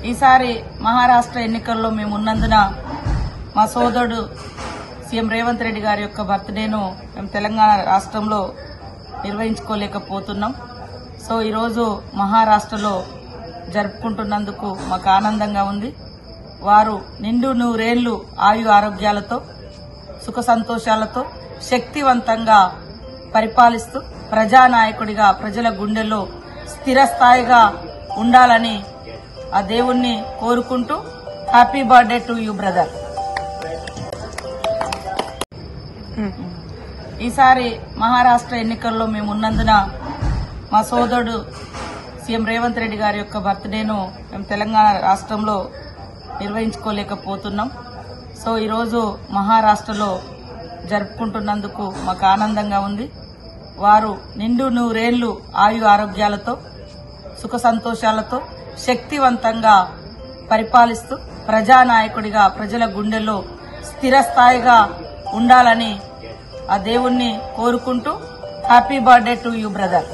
ఈసారి మహారాష్ట్ర ఎన్నికల్లో మేము ఉన్నందున మా సోదరుడు సీఎం రేవంత్ రెడ్డి గారి యొక్క బర్త్డేను మేము తెలంగాణ రాష్ట్రంలో నిర్వహించుకోలేకపోతున్నాం. సో ఈరోజు మహారాష్ట్రలో జరుపుకుంటున్నందుకు మాకు ఆనందంగా ఉంది. వారు నిండు నూరేళ్లు ఆయు ఆరోగ్యాలతో సుఖ సంతోషాలతో శక్తివంతంగా పరిపాలిస్తూ ప్రజానాయకుడిగా ప్రజల గుండెల్లో స్థిరస్థాయిగా ఉండాలని ఆ దేవుణ్ణి కోరుకుంటూ happy birthday to you brother. ఈసారి మహారాష్ట్ర ఎన్నికల్లో మేము ఉన్నందున మా సోదరుడు సీఎం రేవంత్ రెడ్డి గారి యొక్క బర్త్డేను మేము తెలంగాణ రాష్ట్రంలో నిర్వహించుకోలేకపోతున్నాం. సో ఈరోజు మహారాష్ట్రలో జరుపుకుంటున్నందుకు మాకు ఆనందంగా ఉంది. వారు నిండు నూరేళ్లు ఆయు ఆరోగ్యాలతో సుఖ సంతోషాలతో శక్తివంతంగా పరిపాలిస్తూ ప్రజానాయకుడిగా ప్రజల గుండెల్లో స్థిరస్థాయిగా ఉండాలని ఆ దేవుణ్ణి కోరుకుంటూ happy birthday to you brother.